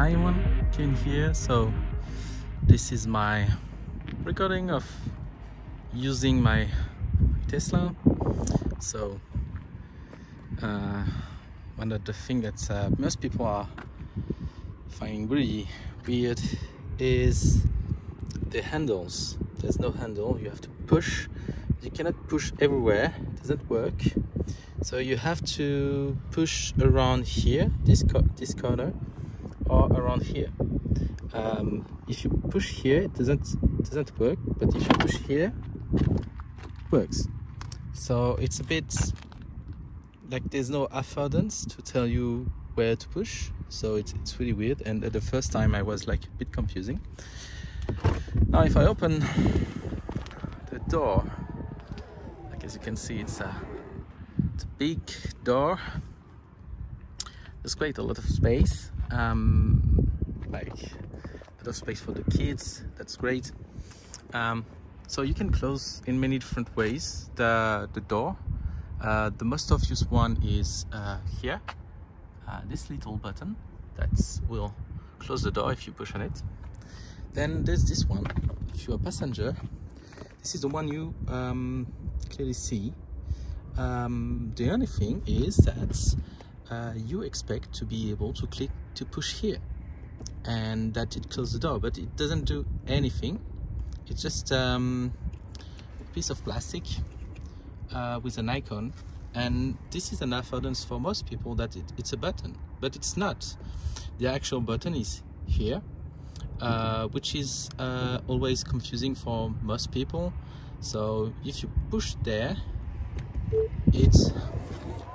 Hi everyone, Ken here. So this is my recording of using my Tesla. So one of the things that most people are finding really weird is the handles. There's no handle, you have to push. You cannot push everywhere, it doesn't work. So you have to push around here, this corner, or around here. If you push here, it doesn't work, but if you push here, it works. So it's a bit like there's no affordance to tell you where to push. So it's really weird, and the first time I was like a bit confusing. Now if I open the door, like as you can see, it's a big door. There's quite a lot of space, like a lot of space for the kids. That's great. So you can close in many different ways the door. The most obvious one is here, this little button that will close the door if you push on it. Then there's this one. If you're a passenger, this is the one you clearly see. The only thing is that you expect to be able to click to push here and that it closes the door, but it doesn't do anything. It's just a piece of plastic with an icon, and this is an affordance for most people that it's a button, but it's not. The actual button is here, which is always confusing for most people. So if you push there, it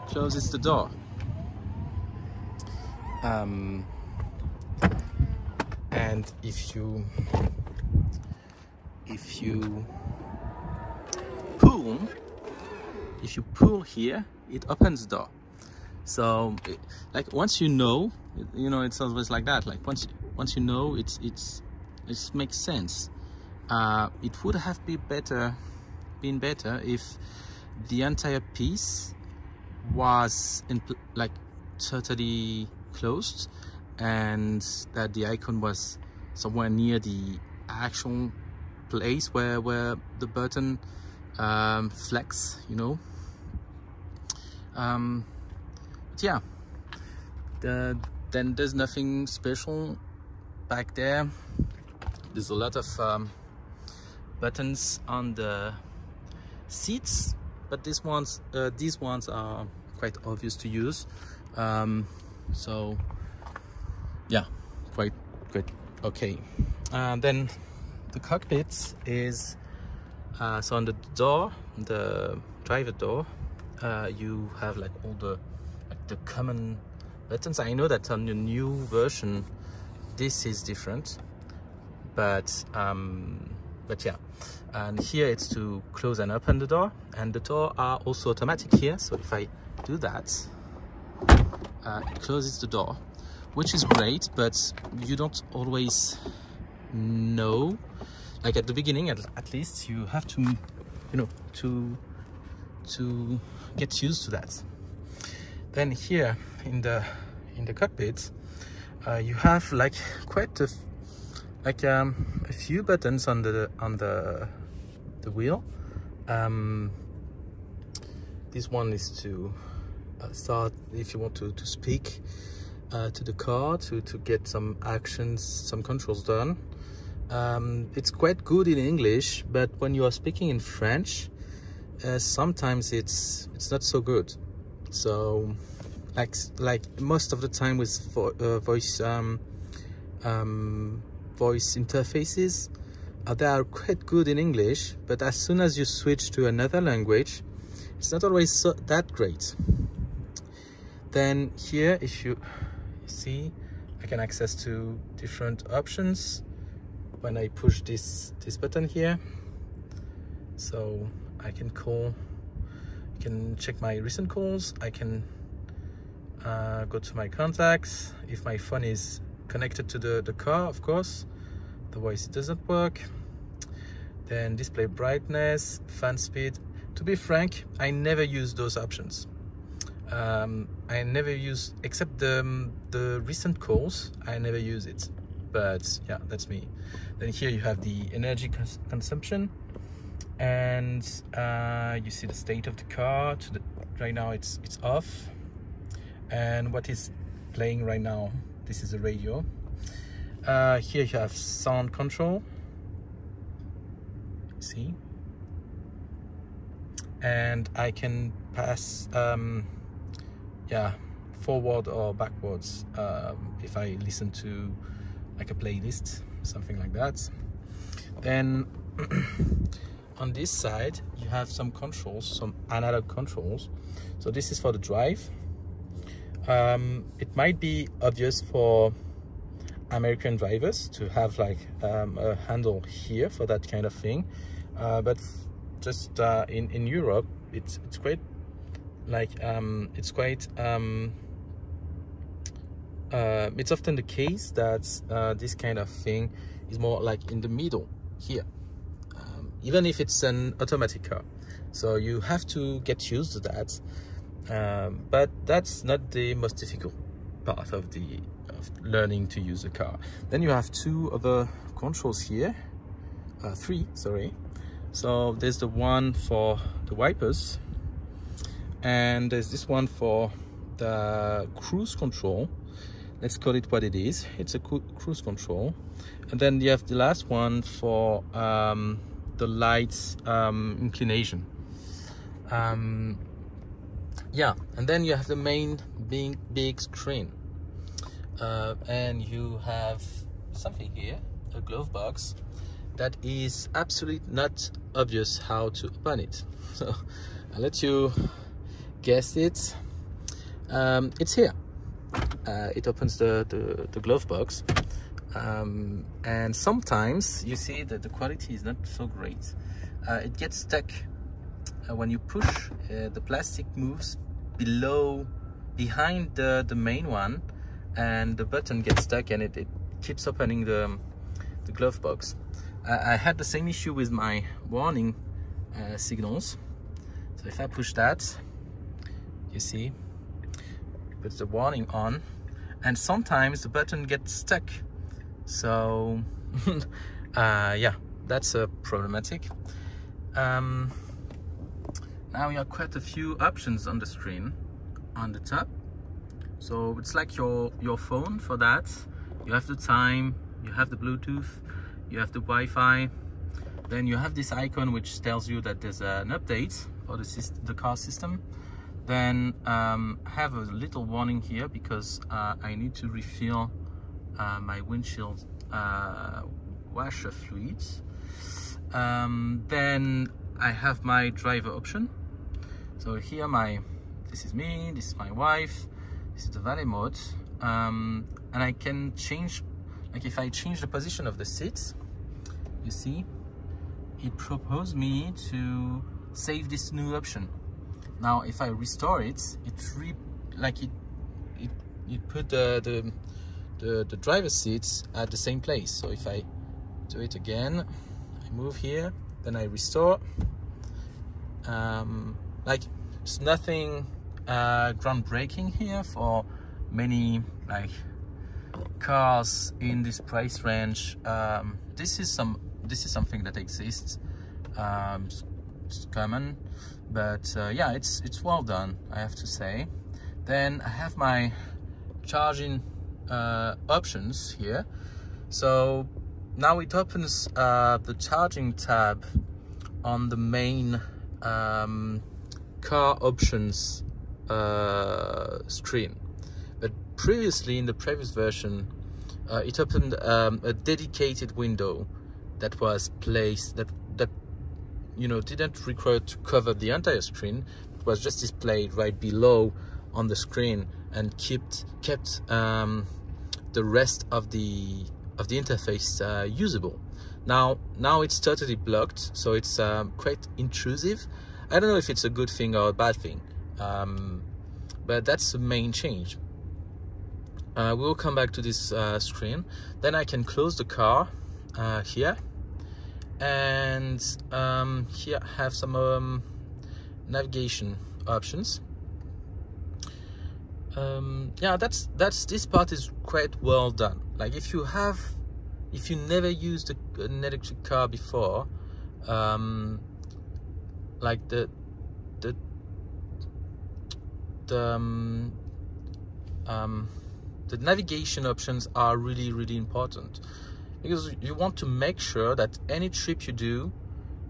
closes the door. And if you pull here, it opens the door. So like once you know, it's always like that. Like once you know, it makes sense. It would have been better if the entire piece was totally closed, and that the icon was somewhere near the actual place where the button flex, but yeah, then there's nothing special back there. There's a lot of buttons on the seats, but these ones are quite obvious to use. So yeah, quite okay. Then the cockpit is so on the door, the driver door, you have like all the common buttons. I know that on the new version this is different, but yeah. And here it's to close and open the door, and the door are also automatic here. So if I do that, it closes the door, which is great, but you don't always know. Like at the beginning, at least, you have to, to get used to that. Then here in the cockpit, you have like quite a few buttons on the wheel. This one is to start if you want to speak to the car, to get some actions, some controls done. It's quite good in English, but when you are speaking in French, sometimes it's not so good. So like most of the time with voice interfaces, they are quite good in English, but as soon as you switch to another language, it's not always that great. Then here, if you see, I can access to different options when I push this button here. So I can check my recent calls. I can go to my contacts. If my phone is connected to the car, of course, otherwise it doesn't work. Then display brightness, fan speed. To be frank, I never use those options. I never use, except the recent calls, I never use it. But yeah, that's me. Then here you have the energy consumption, and you see the state of the car. Right now it's off, and what is playing right now, this is a radio. Here you have sound control, see, and I can pass yeah, forward or backwards if I listen to like a playlist, something like that. Then on this side you have some controls, some analog controls. So this is for the drive. It might be obvious for American drivers to have like a handle here for that kind of thing, but just in Europe it's quite like it's often the case that this kind of thing is more like in the middle here, even if it's an automatic car. So you have to get used to that, but that's not the most difficult part of learning to use a car. Then you have two other controls here, three, sorry. So there's the one for the wipers, and there's this one for the cruise control. Let's call it what it is. It's a cruise control. And then you have the last one for the lights inclination. Yeah, and then you have the main big screen, and you have something here, a glove box, that is absolutely not obvious how to open it. So I'll let you guess it. It's here. It opens the glove box, and sometimes you see that the quality is not so great. It gets stuck when you push. The plastic moves behind the main one, and the button gets stuck, and it keeps opening the glove box. I had the same issue with my warning signals. So if I push that, you see, it puts the warning on, and sometimes the button gets stuck. So yeah, that's problematic. Now you have quite a few options on the screen on the top. So it's like your phone for that. You have the time, you have the Bluetooth, you have the Wi-Fi. Then you have this icon which tells you that there's an update for the car system. Then have a little warning here because I need to refill my windshield washer fluids. Then I have my driver option. So here this is me, this is my wife, this is the valet mode, and I can change, like if I change the position of the seats, you see, it proposed me to save this new option. Now if I restore it, it put the driver's seats at the same place. So if I do it again, I move here, then I restore. Like it's nothing groundbreaking here for many like cars in this price range. This is something that exists. It's common, but yeah, it's well done, I have to say. Then I have my charging options here. So now it opens the charging tab on the main car options screen, but previously in the previous version it opened a dedicated window that was placed that you know didn't require to cover the entire screen. It was just displayed right below on the screen and kept the rest of the interface usable. Now it's totally blocked, so it's quite intrusive. I don't know if it's a good thing or a bad thing, but that's the main change. We'll come back to this screen. Then I can close the car here, and here I have some navigation options. yeah, this part is quite well done. Like if you never used an electric car before, like the navigation options are really important, because you want to make sure that any trip you do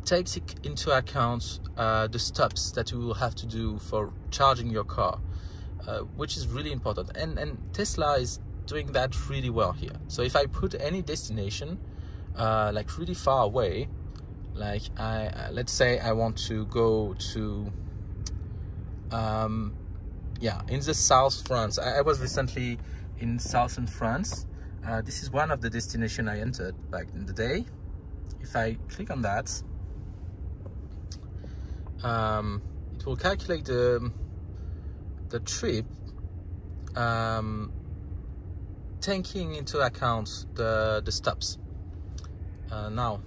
takes into account the stops that you will have to do for charging your car, which is really important, and Tesla is doing that really well here. So if I put any destination like really far away, like let's say I want to go to yeah, in the South France. I was recently in southern France. This is one of the destinations I entered back in the day. If I click on that, it will calculate the trip, taking into account the stops. Now,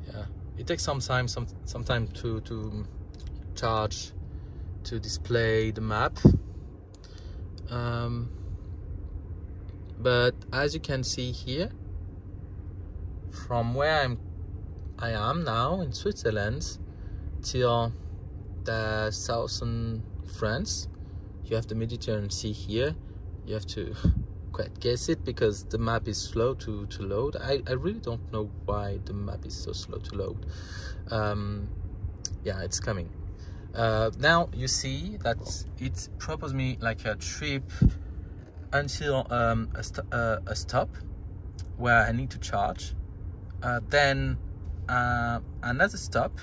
yeah, it takes some time to charge, to display the map, but as you can see here, from where I am now in Switzerland till the southern France, you have the Mediterranean Sea here. You have to quite guess it because the map is slow to load. I really don't know why the map is so slow to load. Yeah, it's coming. Now you see that it proposed me like a trip until a stop where I need to charge, then another stop,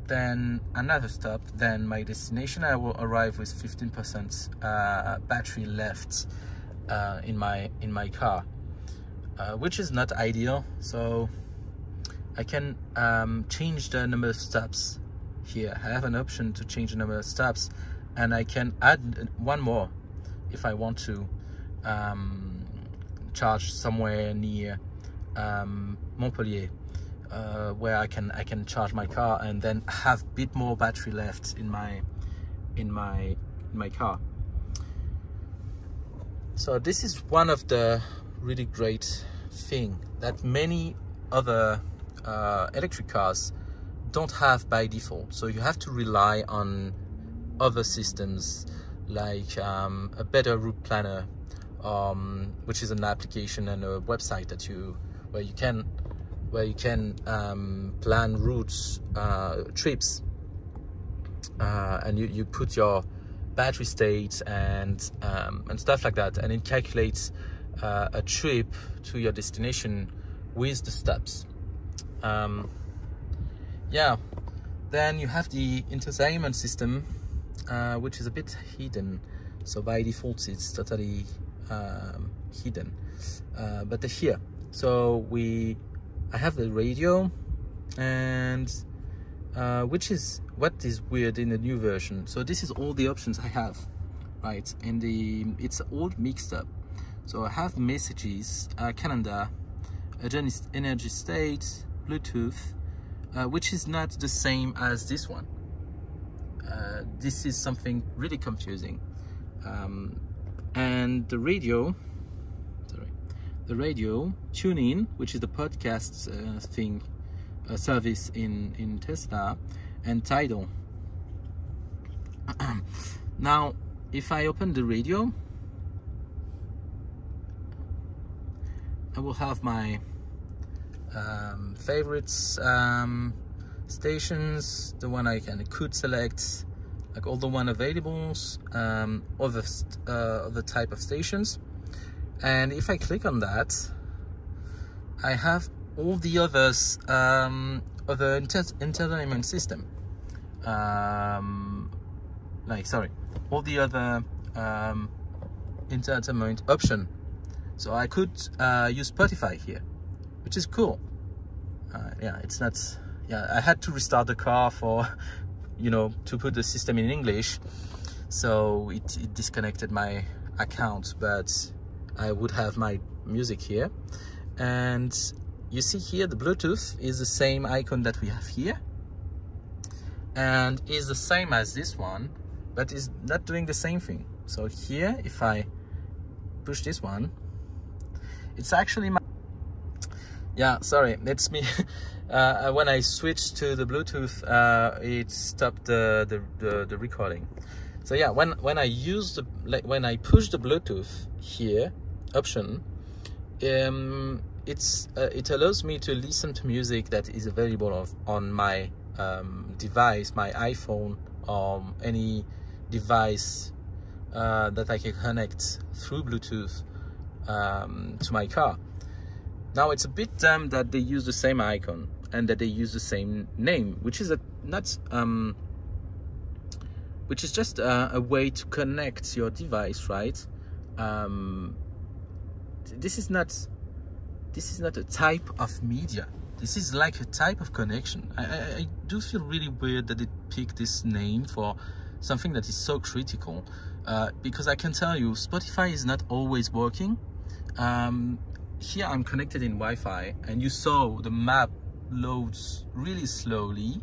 then another stop, then my destination. I will arrive with 15% battery left in my car, which is not ideal. So I can change the number of stops here. I have an option to change the number of stops, and I can add one more if I want to charge somewhere near Montpellier, where I can charge my car and then have a bit more battery left in my car. So this is one of the really great thing that many other electric cars don't have by default. So you have to rely on other systems like a better route planner, which is an application and a website that where you can plan routes, trips, and you put your battery state and stuff like that, and it calculates a trip to your destination with the stops. Yeah, then you have the entertainment system, which is a bit hidden. So by default, it's totally hidden, but they're here. So I have the radio, and which is what is weird in the new version. So this is all the options I have, right? And it's all mixed up. So I have messages, calendar, energy state, Bluetooth, which is not the same as this one. This is something really confusing. And the radio, TuneIn, which is the podcast service in Tesla, and Tidal. Now, if I open the radio, I will have my favorites stations, the one I could select, like all the one availables, other type of stations. And if I click on that, I have all the others, other entertainment system, all the other entertainment option. So I could use Spotify here, which is cool. Yeah, it's not. Yeah, I had to restart the car for, to put the system in English, so it disconnected my account, but I would have my music here. And you see here the Bluetooth is the same icon that we have here, and is the same as this one, but is not doing the same thing. So here, if I push this one, it's actually my, yeah, sorry, it's me. When I switched to the Bluetooth, it stopped the recording. So yeah, when I use the, when I push the Bluetooth here option, it allows me to listen to music that is available on my device, my iPhone, or any device that I can connect through Bluetooth to my car. Now it's a bit dumb that they use the same icon and that they use the same name, which is which is just a way to connect your device, right? This is not a type of media. This is like a type of connection. I do feel really weird that it picked this name for something that is so critical, because I can tell you Spotify is not always working. Here I'm connected in Wi-Fi, and you saw the map loads really slowly,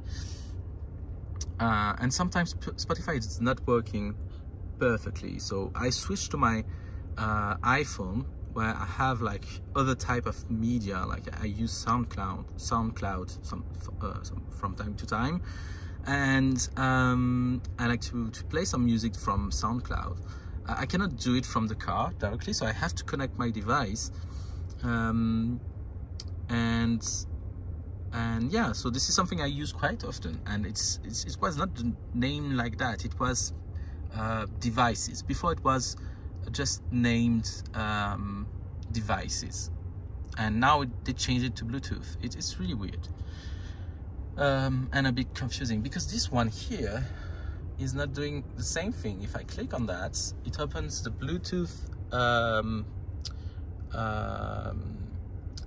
and sometimes Spotify is not working perfectly. So I switched to my iPhone, where I have like other type of media, like I use SoundCloud from time to time, and I like to play some music from SoundCloud. I cannot do it from the car directly, so I have to connect my device, and yeah, so this is something I use quite often, and it was not the name like that. It was devices. Before it was just named devices, and now they changed it to Bluetooth. It's really weird, and a bit confusing, because this one here is not doing the same thing. If I click on that, it opens the Bluetooth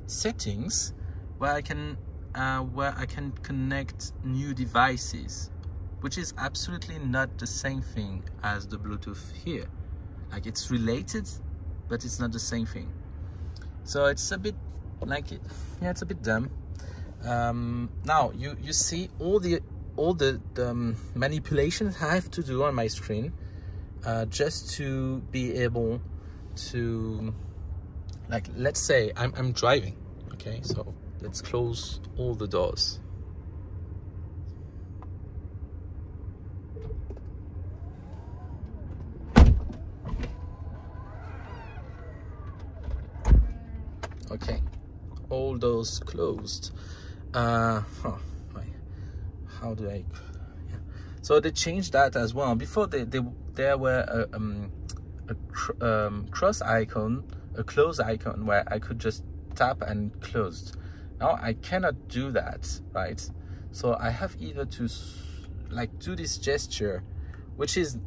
settings, where I can connect new devices, which is absolutely not the same thing as the Bluetooth here. Like, it's related, but it's not the same thing. So it's a bit like it. Yeah, it's a bit dumb. Now you see all the manipulations I have to do on my screen, just to be able to, like, let's say I'm driving. Okay, so let's close all the doors. Okay, all doors closed. How do I? Yeah. So they changed that as well. Before there were a cross icon, a close icon, where I could just tap and close. Now I cannot do that, right? So I have either to like do this gesture, which is,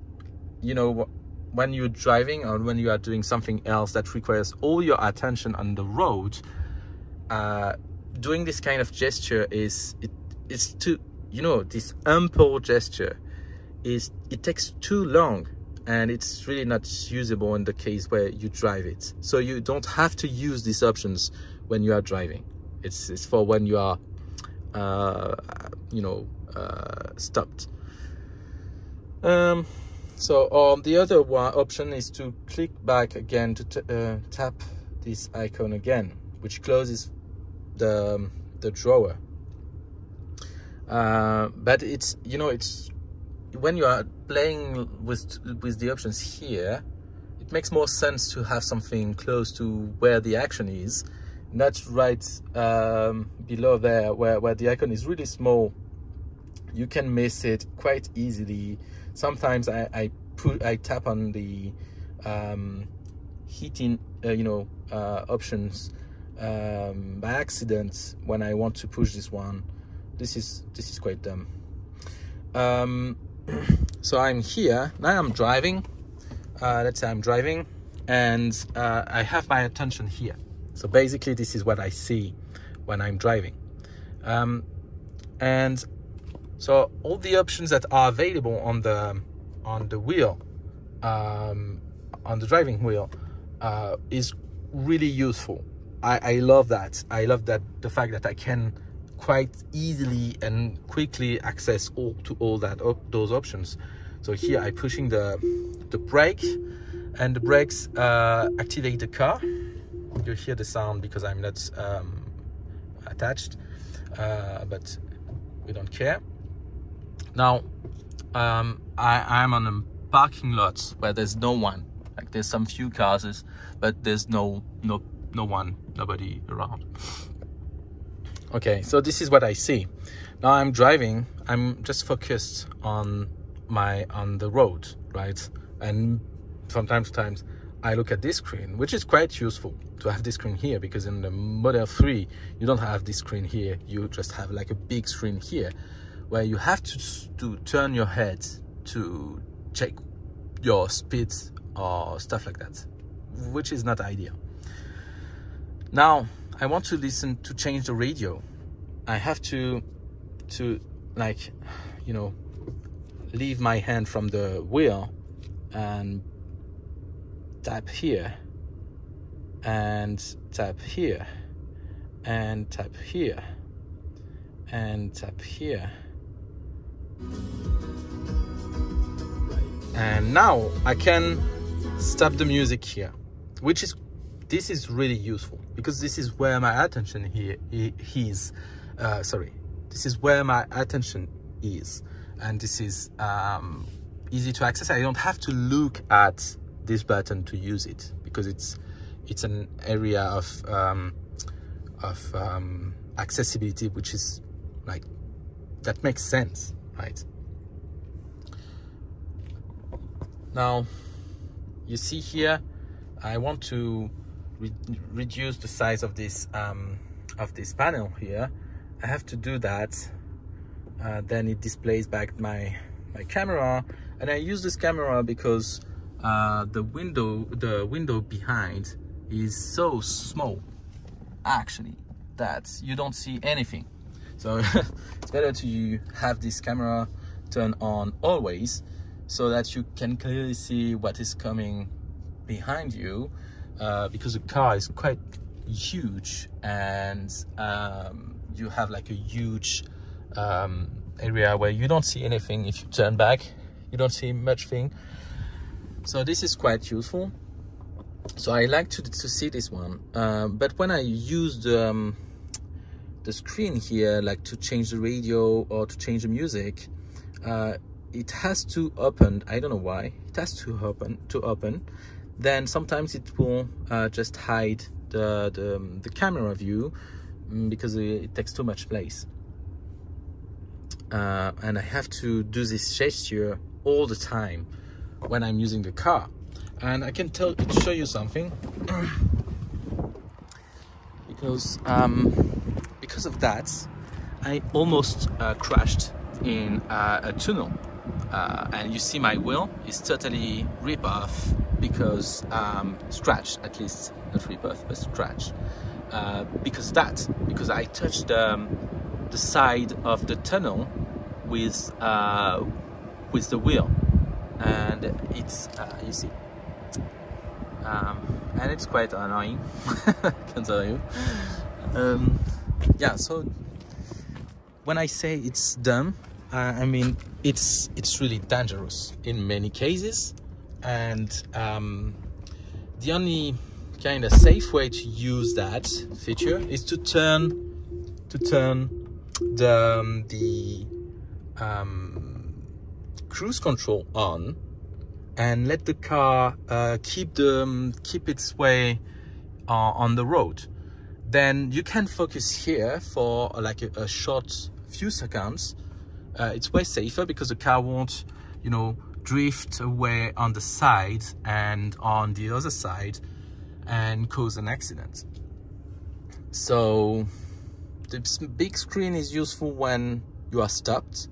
you know, when you're driving or when you are doing something else that requires all your attention on the road, doing this kind of gesture it's too, you know, this ample gesture it takes too long, and it's really not usable in the case where you drive it. So you don't have to use these options when you are driving. It's for when you are you know, stopped. So the other option is to click back again to tap this icon again, which closes the drawer. But it's, you know, it's when you are playing with the options here, it makes more sense to have something close to where the action is, not right below there, where the icon is really small. You can miss it quite easily. Sometimes I tap on the heating options by accident when I want to push this one. This is quite dumb. So I'm here now. I'm driving. Let's say I'm driving, and I have my attention here. So basically, this is what I see when I'm driving, and so all the options that are available on the wheel, on the driving wheel, is really useful. I love that. I love that, the fact that I can quite easily and quickly access all those options. So here I'm pushing the brake, and the brakes activate the car. You hear the sound because I'm not attached, but we don't care. Now I'm on a parking lot where there's no one. Like there's some few cars, but there's nobody around. Okay, so this is what I see. Now I'm driving. I'm just focused on the road, right? And from time to time, I look at this screen, which is quite useful to have this screen here, because in the Model 3 you don't have this screen here. You just have like a big screen here, where you have to turn your head to check your speed or stuff like that, which is not ideal. Now I want to change the radio. I have to like, you know, leave my hand from the wheel and tap here and tap here and tap here and tap here. And now I can stop the music here, this is really useful, because this is where my attention here is. This is where my attention is, and this is easy to access. I don't have to look at this button to use it, because it's an area of accessibility, which is like, that makes sense, right? Now you see here, I want to reduce the size of this panel here. I have to do that. Then it displays back my camera, and I use this camera because the window behind is so small, actually, that you don't see anything. So it's better to have this camera turned on always, so that you can clearly see what is coming behind you, because the car is quite huge, and you have like a huge area where you don't see anything. If you turn back, you don't see much thing. So this is quite useful. So I like to see this one, but when I use the screen here, like to change the radio or to change the music, it has to open. I don't know why it has to open. Then sometimes it will just hide the camera view, because it takes too much place, and I have to do this gesture all the time when I'm using the car. And I can show you something, because of that I almost crashed in a tunnel, and you see my wheel is totally ripped off, because scratched, at least not rip off but scratched, because I touched the side of the tunnel with the wheel, and it's you see, and it's quite annoying, I can tell you. Yeah, so when I say it's dumb, I mean it's really dangerous in many cases, and the only kind of safe way to use that feature is to turn the cruise control on, and let the car keep its way on the road. Then you can focus here for like a short few seconds. It's way safer, because the car won't, you know, drift away on the side and on the other side and cause an accident. So the big screen is useful when you are stopped,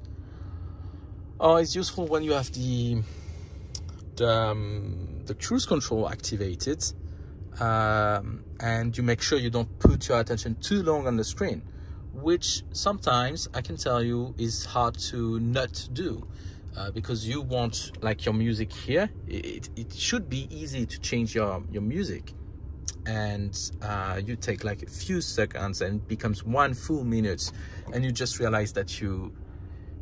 or it's useful when you have the cruise control activated, and you make sure you don't put your attention too long on the screen, which sometimes I can tell you is hard to not do, because you want like your music here. It should be easy to change your music, and you take like a few seconds and it becomes 1 full minute, and you just realize that you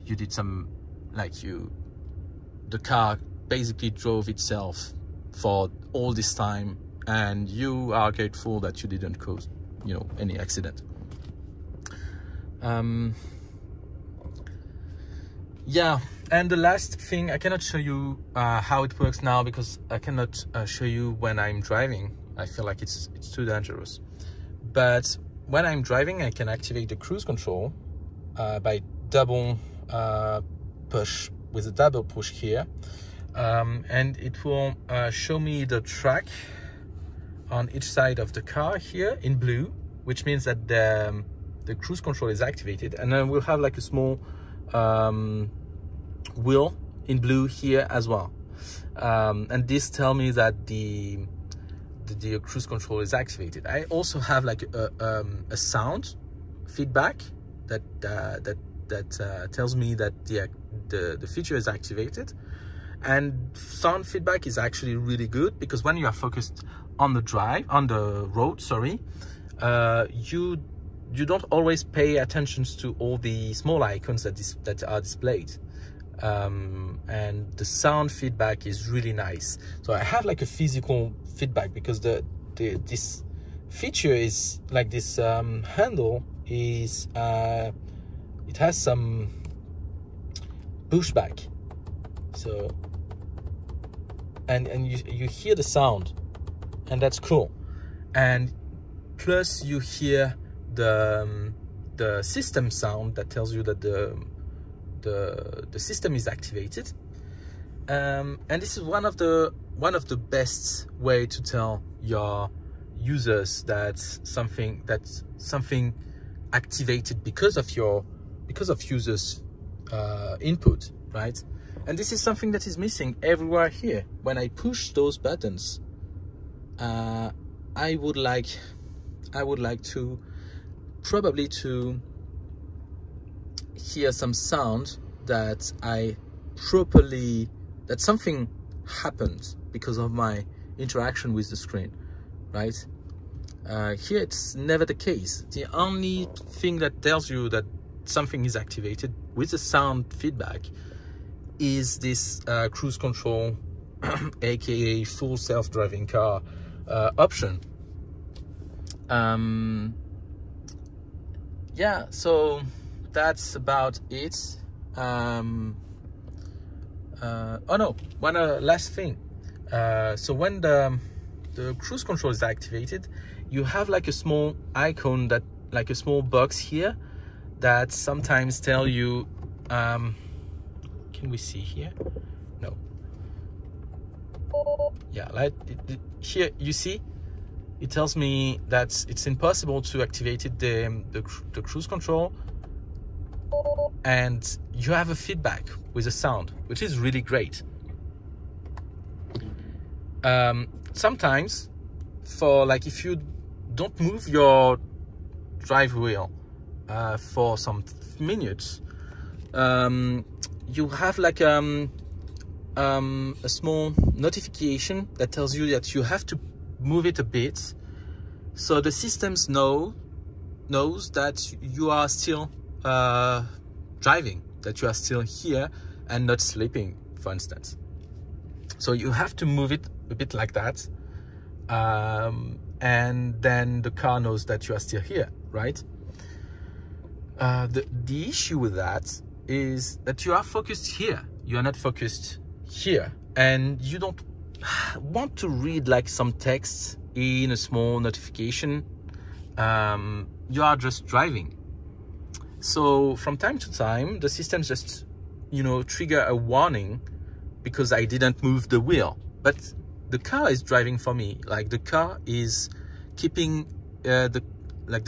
did some, like, the car basically drove itself for all this time, and you are grateful that you didn't cause, you know, any accident. Yeah, and the last thing, I cannot show you how it works now because I cannot show you when I'm driving. I feel like it's too dangerous. But when I'm driving, I can activate the cruise control by double push, with a double push here, and it will show me the track on each side of the car here in blue, which means that the cruise control is activated, and then we'll have like a small wheel in blue here as well, and this tells me that the cruise control is activated. I also have like a sound feedback that tells me that the feature is activated. And sound feedback is actually really good because when you are focused on the road, sorry, you don't always pay attention to all the small icons that are displayed, and the sound feedback is really nice. So I have like a physical feedback because this feature is like this handle is it has some pushback, so and you hear the sound, and that's cool. And plus you hear the system sound that tells you that the system is activated, and this is one of the best way to tell your users that something activated because of users input, right? And this is something that is missing everywhere here. When I push those buttons, I would like to probably to hear some sound that that something happened because of my interaction with the screen, right? Here it's never the case. The only thing that tells you that something is activated with the sound feedback is this cruise control aka full self-driving car option. Yeah, so that's about it. Oh no, one last thing. So when the cruise control is activated, you have like a small icon, that like a small box here that sometimes tell you, can we see here? No. Yeah, like here you see, it tells me that it's impossible to activate the cruise control, and you have a feedback with a sound, which is really great. Sometimes, for like if you don't move your drive wheel for some minutes, you have like a small notification that tells you that you have to move it a bit, so the systems knows that you are still driving, that you are still here and not sleeping, for instance. So you have to move it a bit like that, and then the car knows that you are still here, right? The issue with that is that you are focused here, you are not focused here, and you don't want to read like some text in a small notification. You are just driving. So from time to time, the system just, you know, trigger a warning because I didn't move the wheel, but the car is driving for me. Like the car is keeping the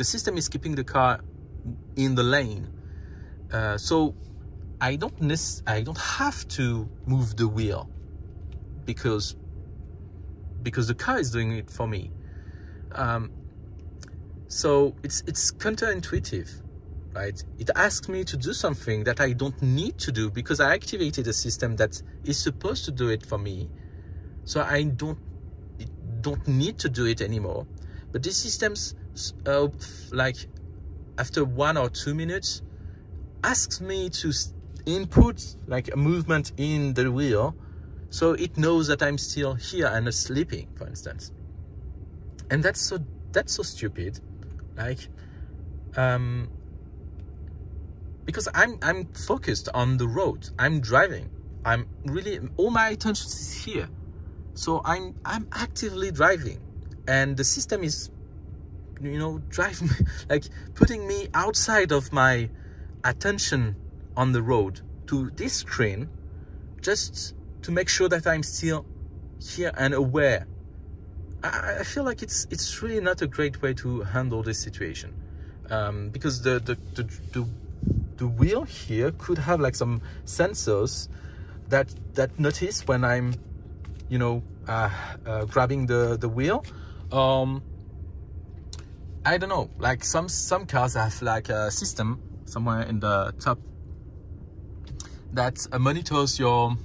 system is keeping the car in the lane. So I don't have to move the wheel because the car is doing it for me. So it's counterintuitive, right? It asks me to do something that I don't need to do because I activated a system that is supposed to do it for me. So I don't need to do it anymore. But these systems, like after 1 or 2 minutes, asks me to input like a movement in the wheel, so it knows that I'm still here and not sleeping, for instance. And that's so stupid, like because I'm focused on the road, I'm driving, I'm really, all my attention is here, so I'm actively driving, and the system is, you know, driving, like putting me outside of my attention on the road to this screen, just to make sure that I'm still here and aware. I feel like it's really not a great way to handle this situation, because the wheel here could have like some sensors that notice when I'm, you know, grabbing the wheel. I don't know, like some cars have like a system somewhere in the top that monitors your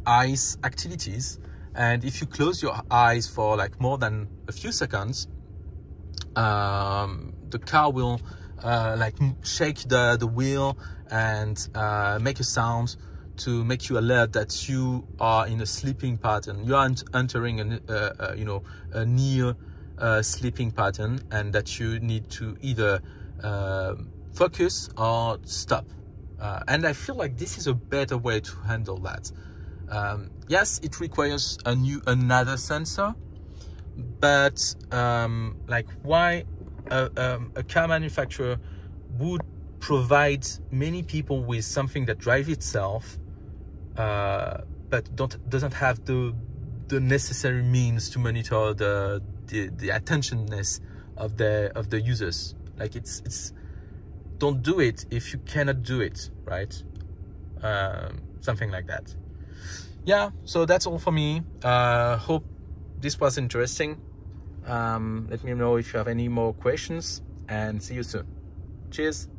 eyes activities, and if you close your eyes for like more than a few seconds, the car will like shake the wheel and make a sound to make you alert that you are in a sleeping pattern. You are entering you know, a near sleeping pattern, and that you need to either focus or stop. And I feel like this is a better way to handle that. Yes, it requires another sensor, but like why a car manufacturer would provide many people with something that drives itself, but doesn't have the necessary means to monitor the attentionness of the users. Like it's don't do it if you cannot do it, right? Something like that. Yeah, so that's all for me. Hope this was interesting. Let me know if you have any more questions, and see you soon. Cheers.